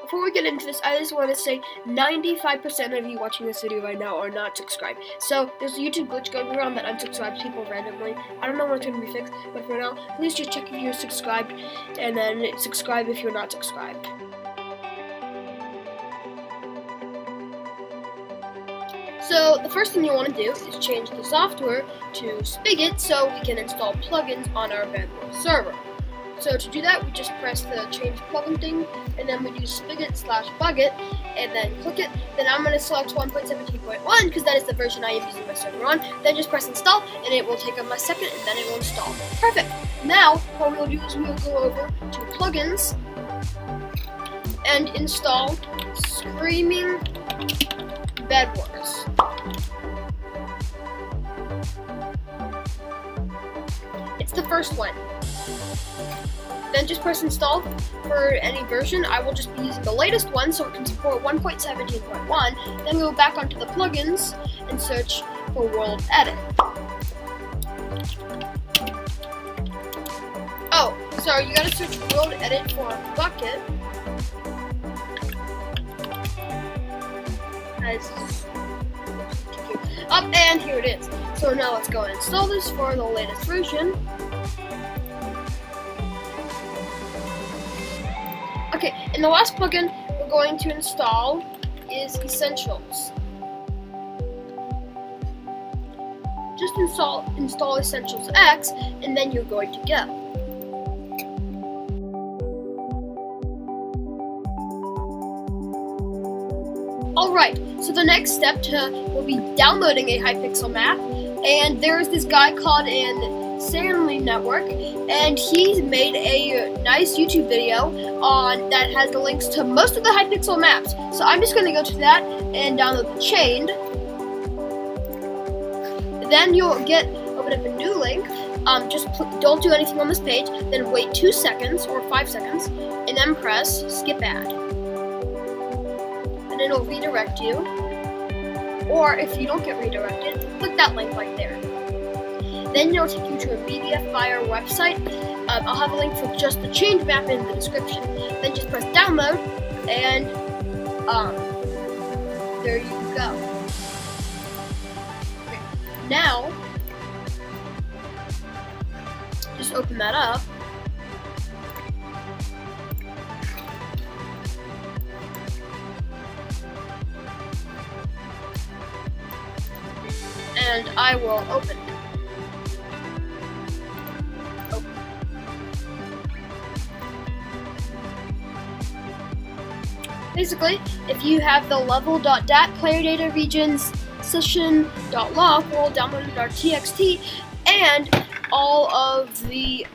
before we get into this, I just want to say 95% of you watching this video right now are not subscribed. So there's a YouTube glitch going around that unsubscribes people randomly. I don't know when it's going to be fixed, but for now, please just check if you're subscribed, and then subscribe if you're not subscribed. So the first thing you want to do is change the software to Spigot so we can install plugins on our Bedwars server. So to do that, we just press the change plugin thing, and then we do Spigot/Buget, and then click it. Then I'm going to select 1.17.1 because that is the version I am using my server on. Then just press install, and it will take a second, and then it will install. Perfect. Now what we'll do is we'll go over to plugins and install Screaming Bedwars. It's the first one. Then just press install for any version. I will just be using the latest one, so it can support 1.17.1. Then go back onto the plugins and search for World Edit. Oh, sorry, you gotta search World Edit for Bucket. Up, and here it is. So now let's go and install this for the latest version. Okay, and the last plugin we're going to install is Essentials. Just install Essentials X, and then you're going to go. Alright, so the next step will be downloading a Hypixel map, and there's this guy called Stanley Network, and he's made a nice YouTube video that has the links to most of the Hypixel maps. So I'm just going to go to that and download the chained. Then you'll open up a new link. Don't do anything on this page. Then wait 2 seconds or 5 seconds, and then press skip ad. And it'll redirect you. Or if you don't get redirected, click that link right there. Then it'll take you to a MediaFire website. I'll have a link for just the chained map in the description. Then just press download, and there you go. Okay. Now, just open that up. And I will open it. Basically, if you have the level.dat, player data regions, session.log, we'll download our TXT, and all of the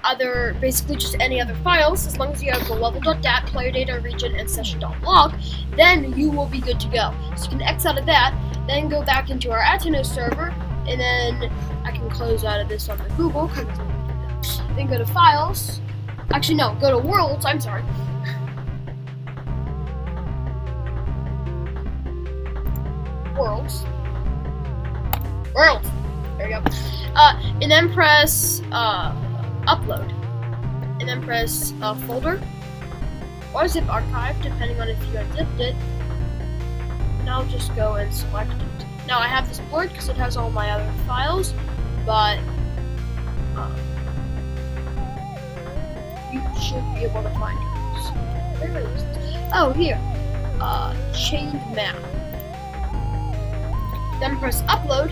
other, basically just any other files, as long as you have the level.dat, player data region, and session.log, then you will be good to go. So you can X out of that, then go back into our Aternos server, and then I can close out of this on the Google, then go to files, actually no, go to worlds, I'm sorry. Worlds, there you go, and then press upload, and then press folder, or zip archive, depending on if you unzipped it, and I'll just go and select it. Now I have this blurred because it has all my other files, but you should be able to find it. So, where is it? Oh, here, chained map. Then press upload,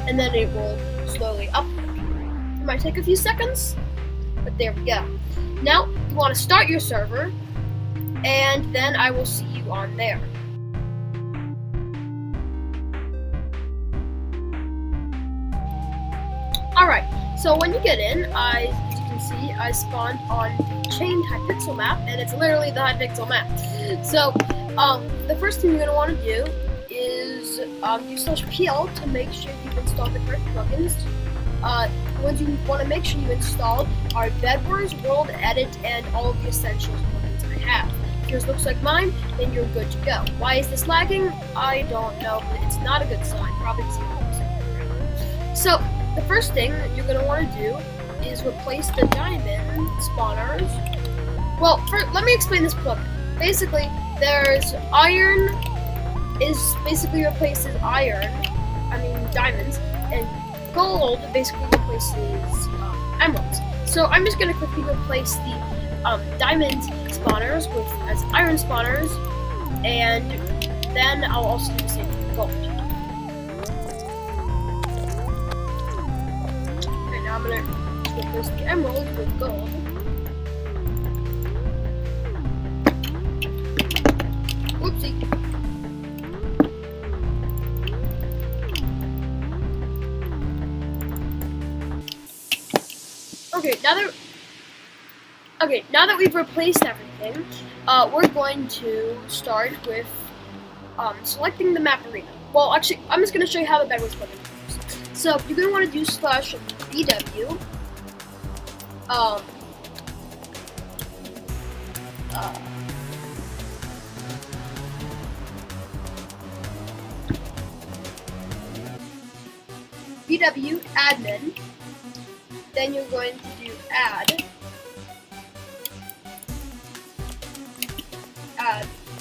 and then it will slowly upload. It might take a few seconds, but there we go. Now, you want to start your server, and then I will see you on there. Alright, so when you get in, as you can see, I spawned on chained Hypixel map, and it's literally the Hypixel map. So, the first thing you're going to want to do is use /pl to make sure you've installed the correct plugins. Ones you want to make sure you installed are Bedwars, World Edit, and all of the Essentials plugins I have. If yours looks like mine, then you're good to go. Why is this lagging? I don't know, but it's not a good sign. Probably because it. So, the first thing that you're going to want to do is replace the diamond spawners Well, let me explain this plugin. Basically, there's iron is basically replaces diamonds, and gold basically replaces emeralds. So I'm just gonna quickly replace the diamond spawners as iron spawners, and then I'll also do the same with gold. Okay, now I'm gonna replace the emeralds with gold. Whoopsie. Okay, now that we've replaced everything, we're going to start with selecting the map arena. Well, actually, I'm just going to show you how the Bedwars plugin works. So you're going to want to do /BW. BW admin. Then you're going to do add.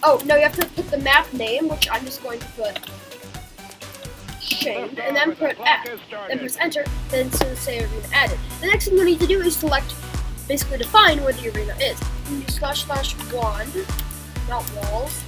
Oh, no, you have to put the map name, which I'm just going to put chained, and then put add. Then press enter, then say arena added. The next thing you need to do is basically define where the arena is. You do /wand, not walls,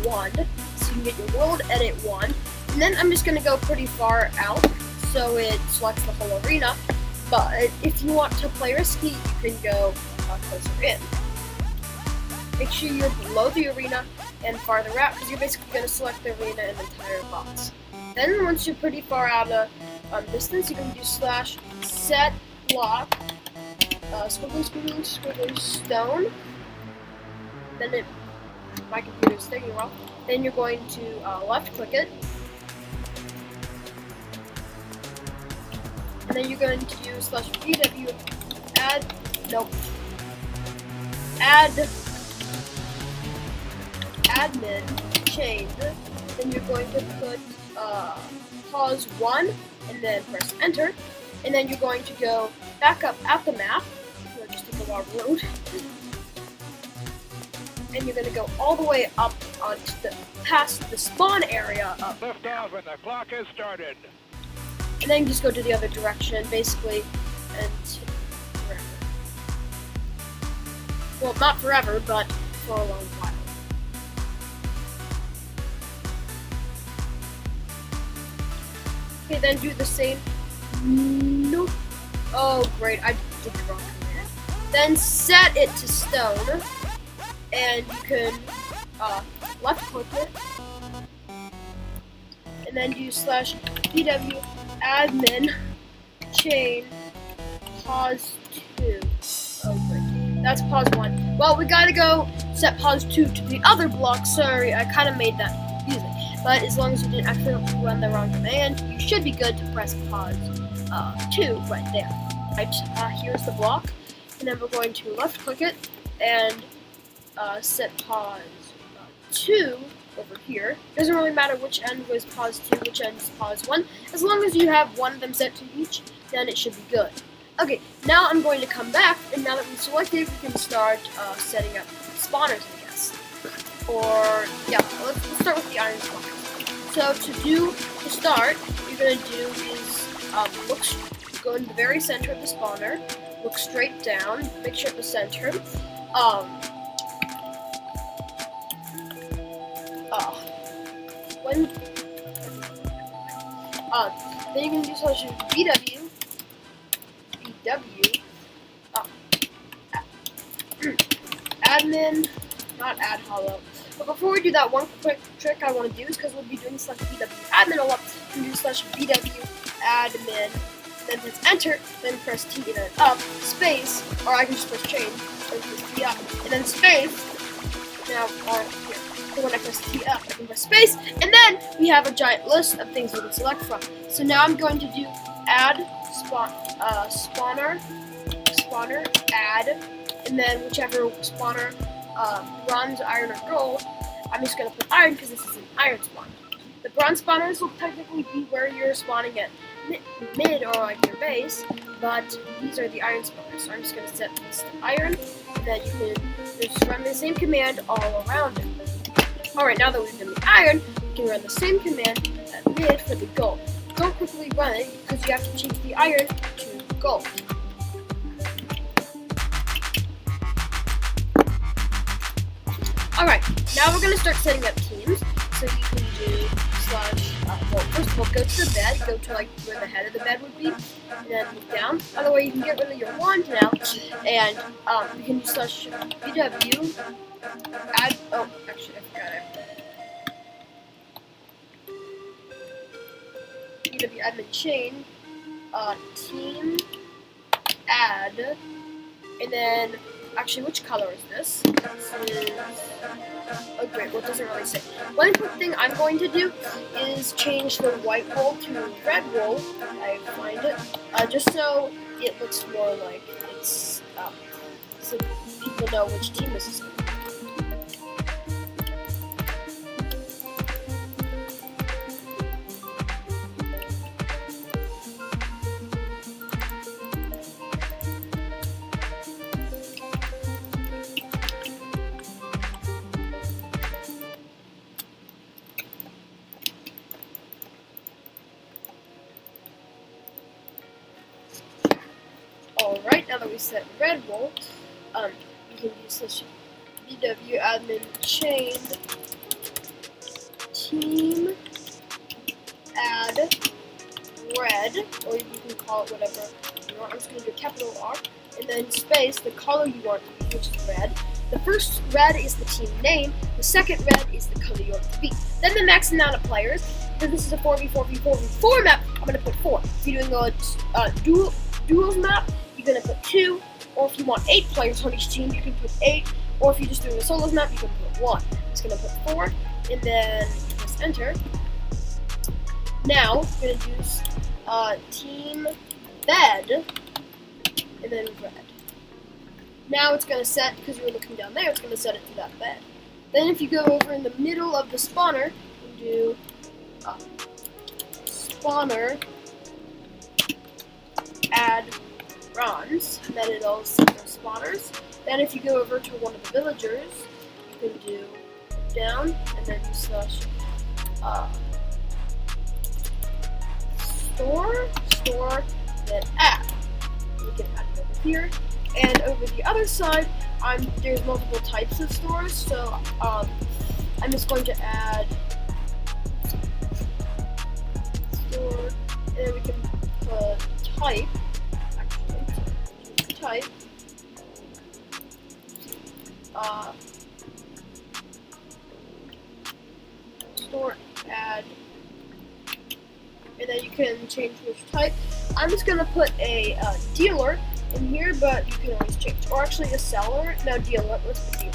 wand, so you can get your world edit wand. And then I'm just going to go pretty far out, so it selects the whole arena. But if you want to play risky, you can go closer in. Make sure you're below the arena and farther out, because you're basically going to select the arena and the entire box. Then once you're pretty far out of distance, you can do /set block, squiggly stone. Then my computer's taking a while. Then you're going to left click it. And then you're going to do /BW add admin chained. Then you're going to put pause 1 and then press enter. And then you're going to go back up at the map. It'll just take a while to load. And you're going to go all the way up onto past the spawn area up. Lift off and the clock has started. And then just go to the other direction, basically, and forever. Well, not forever, but for a long while. Okay, then do the same. Nope. Oh, great, I did the wrong command. Then set it to stone, and you can left click it, and then do /BW admin chain pause 2. Oh, great. That's pause 1. Well, we gotta go set pause 2 to the other block. Sorry, I kind of made that confusing. But as long as you didn't accidentally run the wrong command, you should be good to press pause 2 right there. Right, here's the block. And then we're going to left click it and set pause 2 over here. Doesn't really matter which end was pause 2, which end is pause 1. As long as you have one of them set to each, then it should be good. Okay, now I'm going to come back, and now that we've selected, we can start setting up spawners, I guess. Or, yeah, let's start with the iron spawners. So to start, you're going to do is go in the very center of the spawner, look straight down, make sure at the center. Then you can do BW, admin, not add hollow. But before we do that, one quick trick I want to do is because we'll be doing /BW admin a lot, you can do /BW admin, then press enter, then press T and then up, space, or I can just press change, then press T up, and then space. Now, here. So when I press T up, I can press space, and then we have a giant list of things we can select from. So now I'm going to do add spawner, add, and then whichever spawner bronze, iron, or gold, I'm just going to put iron because this is an iron spawn. The bronze spawners will technically be where you're spawning at mid or like your base, but these are the iron spawners. So I'm just going to set this to iron, and then you can just run the same command all around it. Alright, now that we've done the iron, we can run the same command at mid for the gold. Don't quickly run it because you have to change the iron to gold. Alright, now we're going to start setting up teams. So you can do slash, well, first of all, go to the bed, go to like where the head of the bed would be, and then move down. By the way, you can get rid of your wand now, and you can do slash BW, add, oh, actually, I forgot it. BW admin chain, team, add, and then, actually, which color is this? This is, oh great, well it doesn't really say. One quick thing I'm going to do is change the white wool to red wool, I find it, just so it looks more like it's, so people know which team this is. Alright, now that we set red wool, you can use this BW admin chain team add red, or you can call it whatever you want. I'm just going to do a capital R, and then space the color you want, which is red. The first red is the team name, the second red is the color you want to be. Then the max amount of players. Because this is a 4v4v4v4 map, I'm going to put 4. If you're doing a duels map, you're going to put 2, or if you want 8 players on each team, you can put 8, or if you're just doing a solos map, you can put 1. It's going to put 4, and then press enter. Now, we're going to use team bed, and then red. Now it's going to set, because you were looking down there, it's going to set it to that bed. Then if you go over in the middle of the spawner, you do spawner add bronze, and then it'll set those spawners. Then if you go over to one of the villagers, you can do down, and then slash store, then add. You can add it over here. And over the other side, there's multiple types of stores, so I'm just going to add store, and then we can put type, type, store add, and then you can change which type. I'm just going to put a dealer in here, but you can always change. Or actually a seller. No, dealer. Let's put dealer.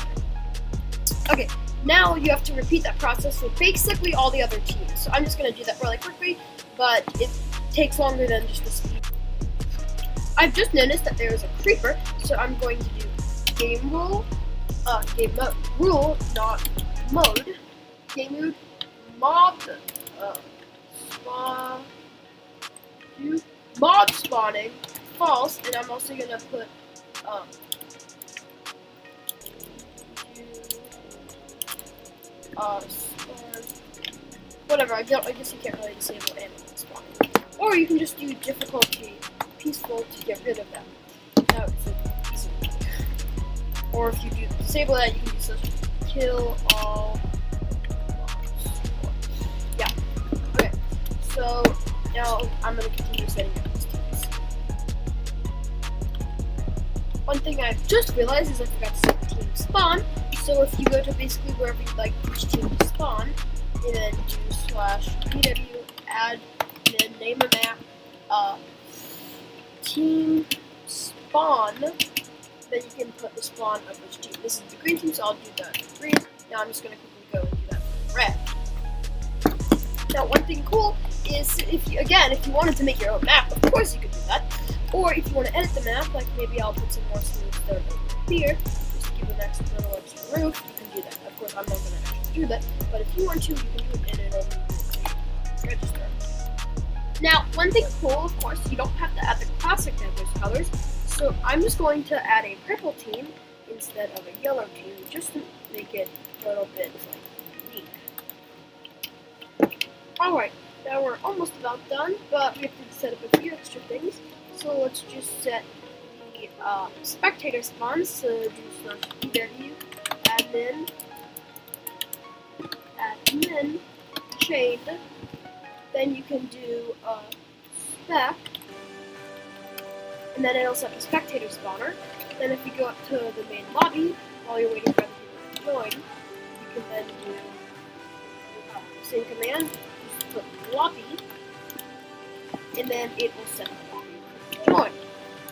Okay, now you have to repeat that process with basically all the other teams. So I'm just going to do that really quickly, but it takes longer than just the speed. I've just noticed that there is a creeper, so I'm going to do game rule, game mode, rule, not mode, game mode, mob, mob spawning, false, and I'm also gonna put whatever. I guess you can't really disable animal spawning, or you can just do difficulty peaceful to get rid of them. That would be easy. Or if you do disable that, you can use those kill all mobs. Yeah. Okay. So now I'm gonna continue setting up these teams. One thing I've just realized is I forgot to set the team spawn. So if you go to basically wherever you'd like each team to spawn, and then do /bw add, and then name a map, team spawn, then you can put the spawn of which team. This is the green team, so I'll do that for green. Now I'm just going to quickly go and do that for red. Now one thing cool is, if you wanted to make your own map, of course you could do that. Or if you want to edit the map, like maybe I'll put some more smooth stone over here, just to give an extra little extra roof, you can do that. Of course I'm not going to actually do that, but if you want to, you can do it in it over register. Now, one thing cool, of course, you don't have to add the classic Bedwars colors, so I'm just going to add a purple team, instead of a yellow team, just to make it a little bit like unique. Alright, now we're almost about done, but we have to set up a few extra things. So let's just set the spectator spawns, so do /pw admin chained. Then you can do spec, and then it'll set the spectator spawner. Then if you go up to the main lobby while you're waiting for other people to join, you can then do the same command, just put lobby, and then it will set the lobby to join.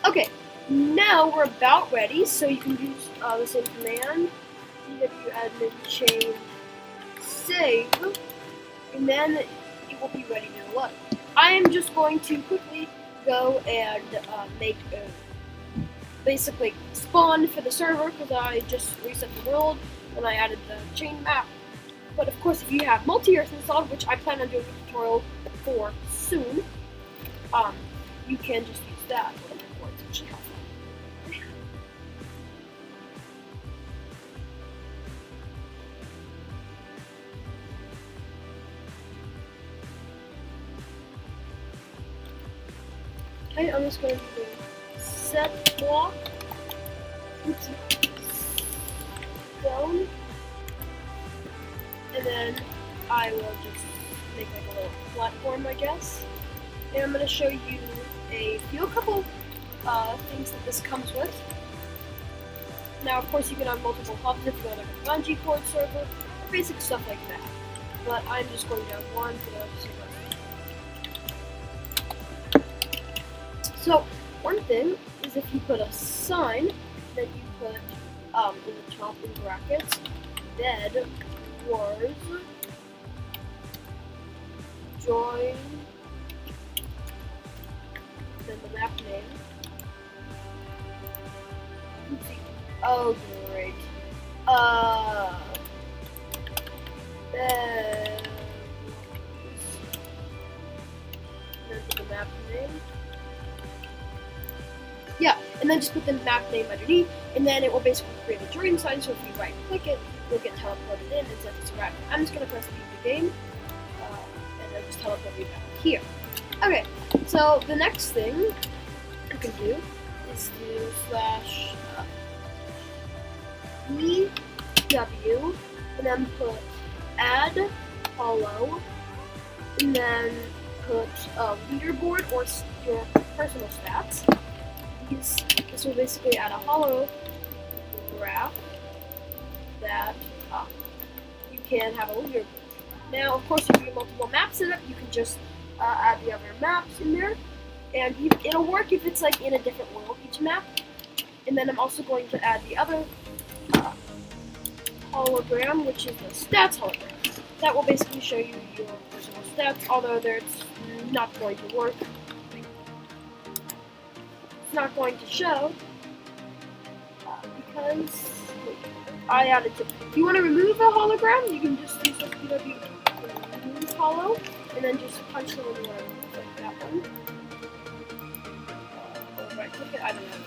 Okay, now we're about ready, so you can use the same command, pw admin chain save, and then it will be ready to run. I am just going to quickly go and make basically spawn for the server, because I just reset the world when I added the chain map. But of course, if you have multi-earth installed, which I plan on doing a tutorial for soon, you can just use that. It's actually helpful. Okay, I'm just going to do set block, down, and then I will just make like a little platform, I guess. And I'm going to show you a couple things that this comes with. Now, of course, you can have multiple hubs if you go like a bungee cord server, or basic stuff like that. But I'm just going to have one for the server. So, one thing is if you put a sign, then you put in the top in brackets, Bedwars, join, then the map name. Oh great. Bedwars. Then put the map name. Yeah, and then just put the map name underneath, and then it will basically create a join sign, so if you right click it, you'll get teleported in and set this around. I'm just going to press leave the game, and I'll just teleport you back here. Okay, so the next thing you can do is do /EW, and then put add hollow, and then put leaderboard or your personal stats. This will basically add a hollow graph that you can have a leaderboard. Now, of course, if you have multiple maps in it, you can just add the other maps in there, and it'll work if it's like in a different world, each map. And then I'm also going to add the other hologram, which is the stats hologram. That will basically show you your personal stats, although it's not going to work. It's not going to show because I added to. If you want to remove a hologram, you can just use the PW remove hollow, and then just punch the one you want to remove, like that one. Or right click it, I don't know.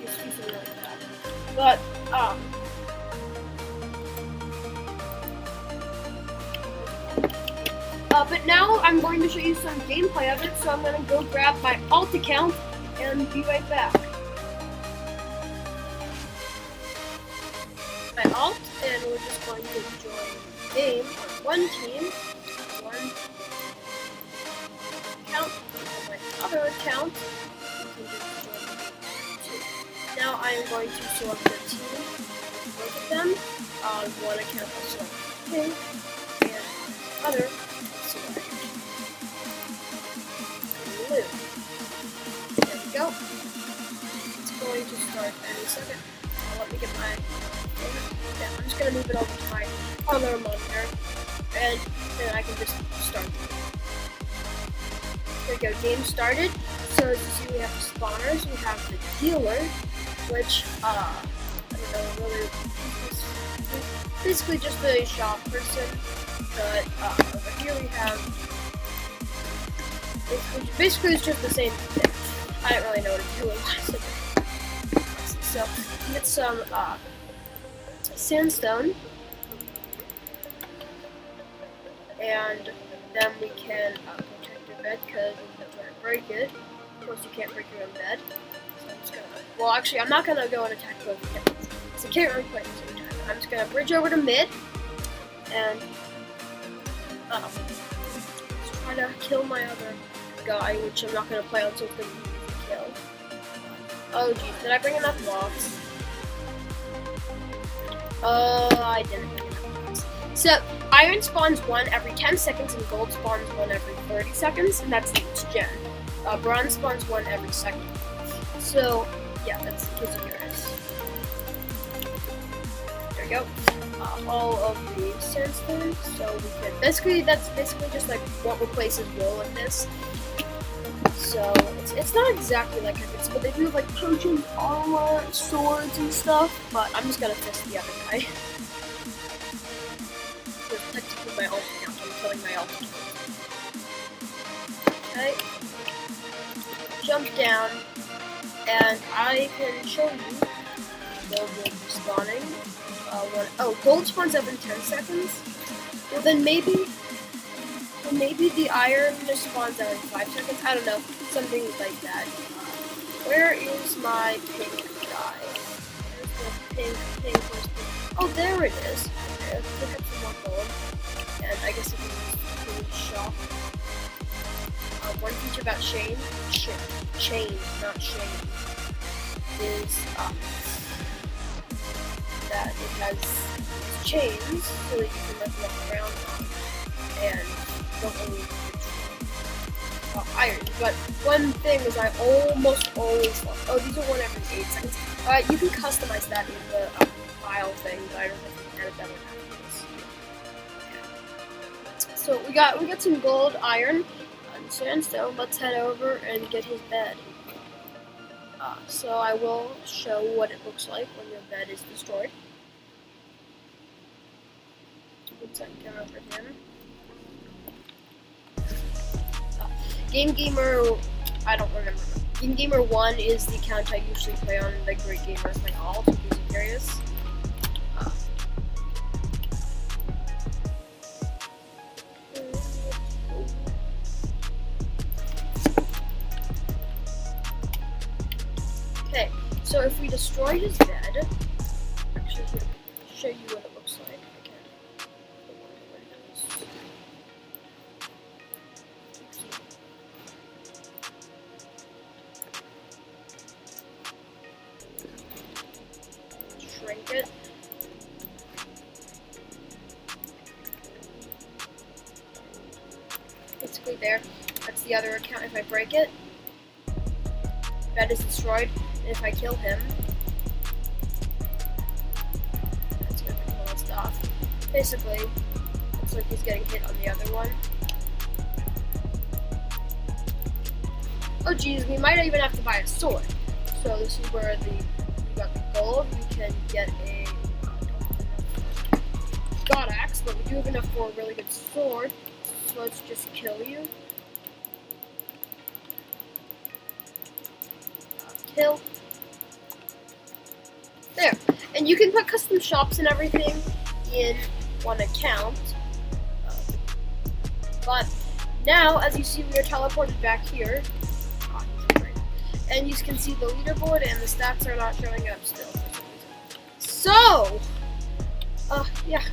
Just do something like that. But now I'm going to show you some gameplay of it, so I'm going to go grab my alt account and be right back. My alt, and we're just going to join game on one team, one account, on my other account, you can just join the game too. Now I am going to select the team, both of them, on one account I'll select pink, and other I'll select blue. Go. It's going to start any second. Let me get my. Yeah, I'm just gonna move it over to my other monitor, and then I can just start. There we go. Game started. So as you see, we have the spawners. We have the dealer, which I don't know really. Basically just a shop person. But over here we have. Basically, it's just the same thing. I don't really know what it's doing. So get some sandstone, and then we can protect your bed because we're going to break it. Of course, you can't break your own bed. So I'm just gonna. Well, actually, I'm not gonna go and attack both of them. So you can't really play at the same time. I'm just gonna bridge over to mid and try to kill my other guy, which I'm not gonna play until it's gonna be easy to kill. Oh geez, did I bring enough blocks? I didn't bring enough blocks. So iron spawns one every 10 seconds and gold spawns one every 30 seconds, and that's each gen. Bronze spawns one every second. So yeah, that's the case of yours. There we go. All of the sandstone, so we can that's basically just like what replaces wool in this. So it's not exactly like Hypixel, but they do have like potions, armor, swords, and stuff. But I'm just gonna fist the other guy. So technically my ult count. I'm killing my ult. Okay. Jump down, and I can show you gold will be spawning. Gold spawns every 10 seconds. Well, then maybe the iron just spawns every 5 seconds. I don't know, something like that. Where is my pink guy? Where's the pink? Oh, there it is. Okay, let's pick up some more gold. And I guess if we use shop. One feature about chain, not shame, is that it has chains so that you can like walk around on and don't only iron. But one thing is I almost always lost. Oh, these are one every 8 seconds. You can customize that in the file thing, but I don't know if you can edit that one afterwards. Okay. So we got some gold, iron, and sandstone. Let's head over and get his bed. So I will show what it looks like when your bed is destroyed. Let's get over him. Game Gamer, I don't remember. Game Gamer 1 is the account I usually play on. The Great Gamer is my alt, in case you're curious. Okay, so if we destroy his bed, actually here, I'll show you what it looks like again. Shrink it. Basically there. That's the other account. If I break it, bed is destroyed. And if I kill him, that's gonna be all stuff. Basically, looks like he's getting hit on the other one. Oh geez, we might even have to buy a sword. So this is where we got the gold. We can get a god axe, but we do have enough for a really good sword. So let's just kill you. Kill. There. And you can put custom shops and everything in one account. But now, as you see, we are teleported back here. And you can see the leaderboard and the stats are not showing up still. So, yeah.